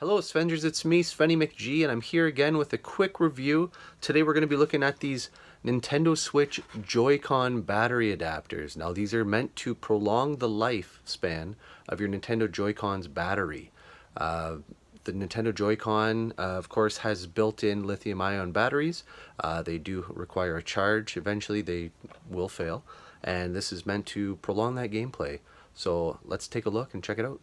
Hello Svengers, it's me, Svenny McG, and I'm here again with a quick review. Today we're going to be looking at these Nintendo Switch Joy-Con battery adapters. Now these are meant to prolong the lifespan of your Nintendo Joy-Con's battery. The Nintendo Joy-Con, of course, has built-in lithium-ion batteries. They do require a charge. Eventually they will fail, and this is meant to prolong that gameplay. So let's take a look and check it out.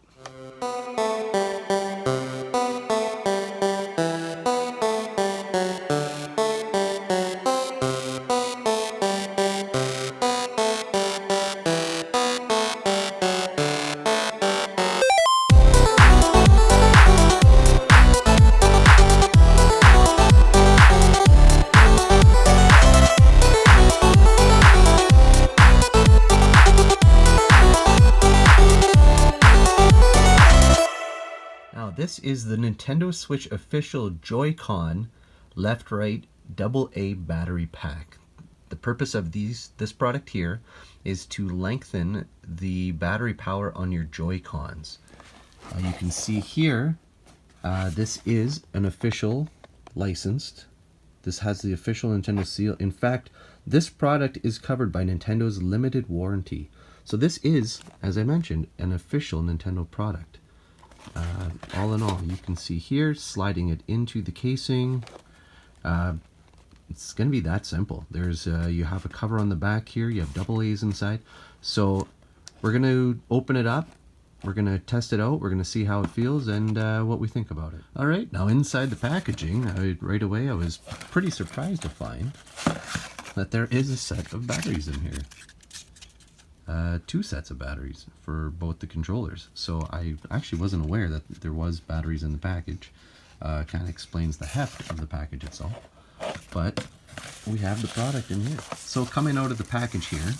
Now this is the Nintendo Switch official Joy-Con left-right AA battery pack. The purpose of this product here is to lengthen the battery power on your Joy-Cons. You can see here, this is an official licensed. This has the official Nintendo seal. In fact, this product is covered by Nintendo's limited warranty. So this is, as I mentioned, an official Nintendo product. All in all, you can see here, sliding it into the casing. It's going to be that simple. There's you have a cover on the back here. You have AA's inside. So we're going to open it up. We're going to test it out. We're going to see how it feels and what we think about it. All right, now inside the packaging, right away I was pretty surprised to find that there is a set of batteries in here. 2 sets of batteries for both the controllers. So I actually wasn't aware that there was batteries in the package. Kind of explains the heft of the package itself. But we have the product in here. So coming out of the package here,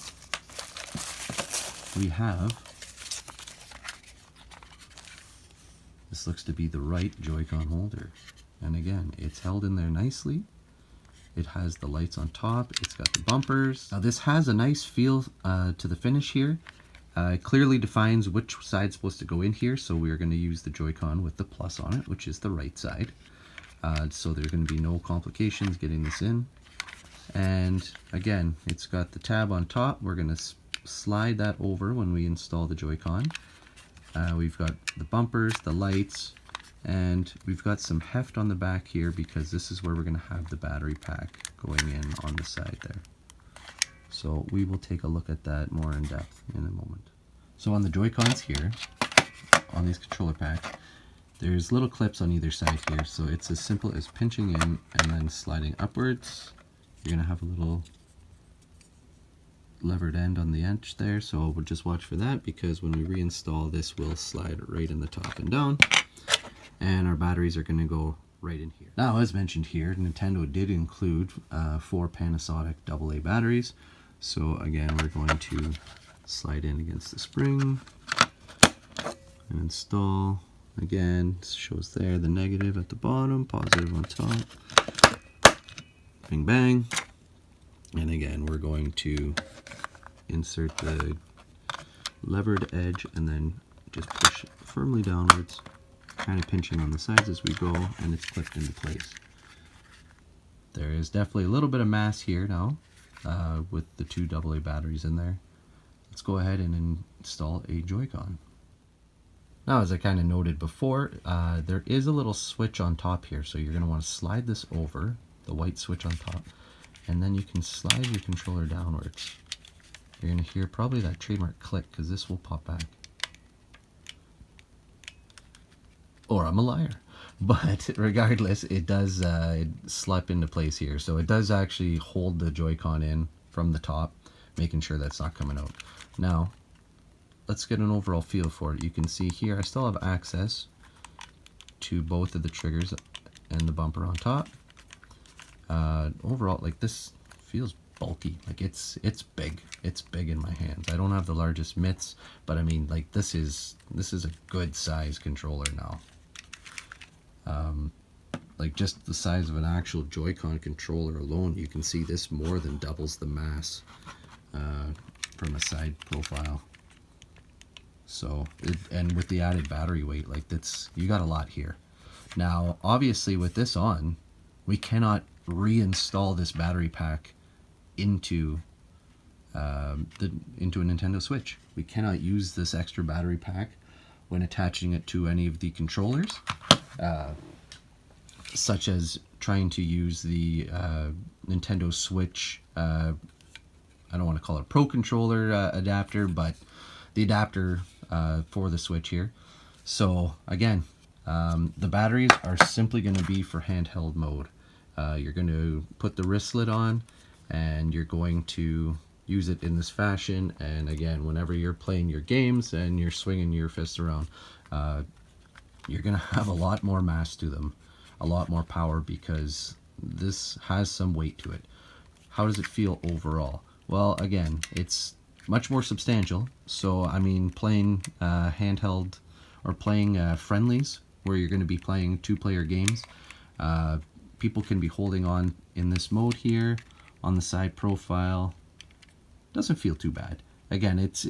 we have, this looks to be the right Joy-Con holder. And again, it's held in there nicely. It has the lights on top, it's got the bumpers. Now this has a nice feel to the finish here. It clearly defines which side's supposed to go in here, so we're going to use the Joy-Con with the plus on it, which is the right side. So there's going to be no complications getting this in. And again, it's got the tab on top. We're going to slide that over when we install the Joy-Con. We've got the bumpers, the lights, and we've got some heft on the back here because this is where we're going to have the battery pack going in on the side there. So we will take a look at that more in depth in a moment. So on the Joy-Cons here, on these controller packs, there's little clips on either side here. So it's as simple as pinching in and then sliding upwards. You're going to have a little levered end on the edge there. So we'll just watch for that because when we reinstall this, will slide right in the top and down. And our batteries are going to go right in here. Now, as mentioned here, Nintendo did include 4 Panasonic AA batteries. So again, we're going to slide in against the spring and install. Again, it shows there the negative at the bottom, positive on top. Bing bang. And again, we're going to insert the levered edge and then just push it firmly downwards, kind of pinching on the sides as we go, and it's clipped into place. There is definitely a little bit of mass here now with the 2 AA batteries in there. Let's go ahead and install a Joy-Con. Now, as I kind of noted before, there is a little switch on top here, so you're going to want to slide this over, the white switch on top, and then you can slide your controller downwards. You're going to hear probably that trademark click because this will pop back. Or I'm a liar. But regardless, it does slip into place here. So it does actually hold the Joy-Con in from the top, making sure that's not coming out. Now, let's get an overall feel for it. You can see here I still have access to both of the triggers and the bumper on top. Overall, like, this feels bulky. Like it's big. It's big in my hands. I don't have the largest mitts, but I mean, like, this is a good size controller now. Like, just the size of an actual Joy-Con controller alone, you can see this more than doubles the mass from a side profile. So, and with the added battery weight, like, that's, you got a lot here. Now, obviously with this on, we cannot reinstall this battery pack into into a Nintendo Switch. We cannot use this extra battery pack when attaching it to any of the controllers, such as trying to use the Nintendo Switch, I don't want to call it a Pro Controller adapter, but the adapter for the Switch here. So again, the batteries are simply going to be for handheld mode. You're going to put the wristlet on, and you're going to use it in this fashion. And again, whenever you're playing your games and you're swinging your fists around, you're going to have a lot more mass to them, a lot more power, because this has some weight to it. How does it feel overall? Well, again, it's much more substantial. So, I mean, playing handheld or playing friendlies where you're going to be playing 2-player games, people can be holding on in this mode here on the side profile. Doesn't feel too bad. Again, it's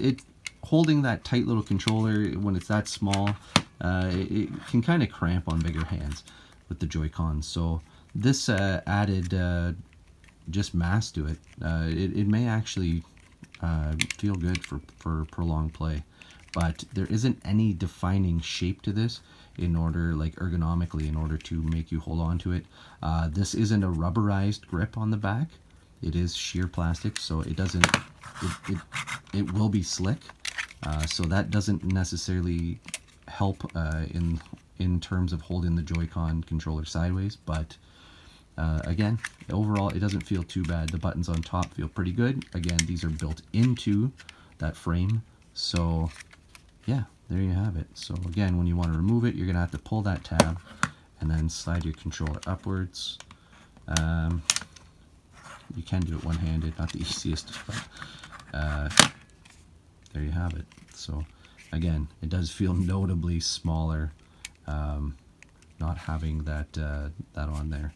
holding that tight little controller when it's that small. It can kind of cramp on bigger hands with the Joy-Cons. So this added just mass to it. It may actually feel good for prolonged play, but there isn't any defining shape to this in order, like ergonomically, in order to make you hold on to it. This isn't a rubberized grip on the back. It is sheer plastic, so it doesn't, it will be slick. So that doesn't necessarily help in terms of holding the Joy-Con controller sideways, but again, overall it doesn't feel too bad. The buttons on top feel pretty good. Again, these are built into that frame, so yeah, there you have it. So again, when you want to remove it, you're gonna have to pull that tab and then slide your controller upwards. You can do it one-handed, not the easiest, but there you have it. So again, it does feel notably smaller, not having that that on there.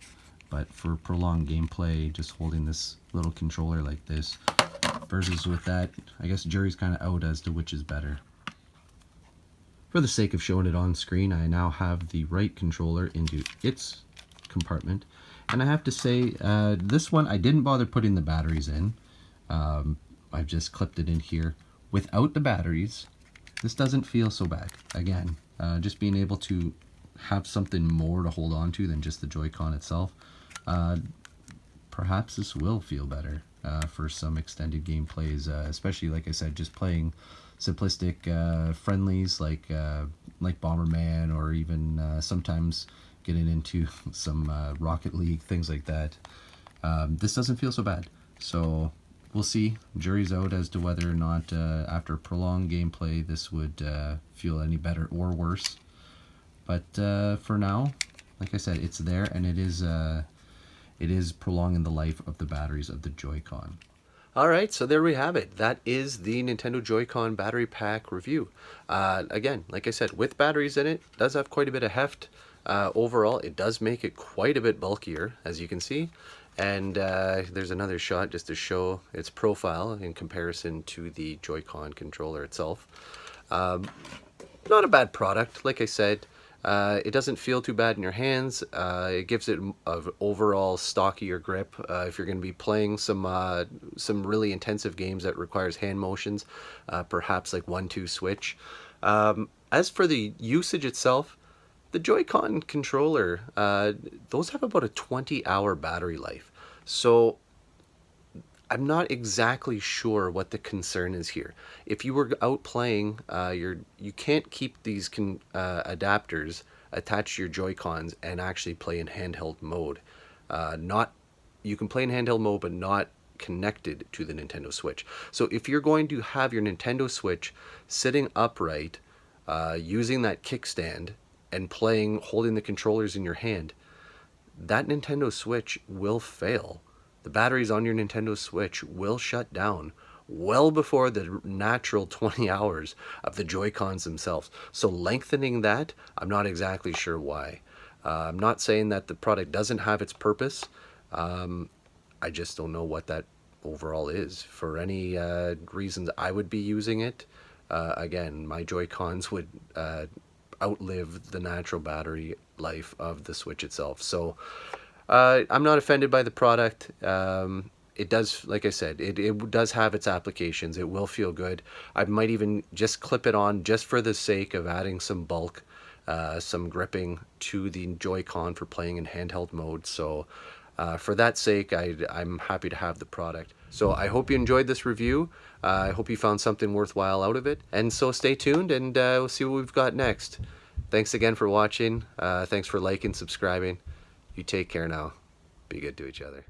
But for prolonged gameplay, just holding this little controller like this versus with that, I guess jury's kind of out as to which is better. For the sake of showing it on screen, I now have the right controller into its compartment. And I have to say, this one, I didn't bother putting the batteries in. I've just clipped it in here. Without the batteries, this doesn't feel so bad. Again, just being able to have something more to hold on to than just the Joy-Con itself. Perhaps this will feel better for some extended gameplays, especially, like I said, just playing simplistic friendlies like Bomberman, or even sometimes getting into some Rocket League, things like that. This doesn't feel so bad. So we'll see. Jury's out as to whether or not after prolonged gameplay this would feel any better or worse. But for now, like I said, it's there, and it is prolonging the life of the batteries of the Joy-Con. Alright, so there we have it. That is the Nintendo Joy-Con battery pack review. Again, like I said, with batteries in it, does have quite a bit of heft. Overall, it does make it quite a bit bulkier, as you can see. And there's another shot just to show its profile in comparison to the Joy-Con controller itself. Not a bad product, like I said. It doesn't feel too bad in your hands. It gives it an overall stockier grip. If you're going to be playing some really intensive games that requires hand motions, perhaps like 1-2 switch. As for the usage itself, the Joy-Con controller, those have about a 20-hour battery life. So I'm not exactly sure what the concern is here. If you were out playing, you can't keep these adapters attached to your Joy-Cons and actually play in handheld mode. You can play in handheld mode, but not connected to the Nintendo Switch. So if you're going to have your Nintendo Switch sitting upright, using that kickstand and holding the controllers in your hand, that Nintendo Switch will fail. The batteries on your Nintendo Switch will shut down well before the natural 20 hours of the Joy-Cons themselves. So lengthening that, I'm not exactly sure why. I'm not saying that the product doesn't have its purpose. I just don't know what that overall is. For any reasons I would be using it, again, my Joy-Cons would outlive the natural battery life of the Switch itself. So I'm not offended by the product. It does, like I said, it does have its applications. It will feel good. I might even just clip it on just for the sake of adding some bulk, some gripping to the Joy-Con for playing in handheld mode. So for that sake, I'm happy to have the product. So I hope you enjoyed this review. I hope you found something worthwhile out of it. And so stay tuned, and we'll see what we've got next. Thanks again for watching. Thanks for liking, subscribing. You take care now. Be good to each other.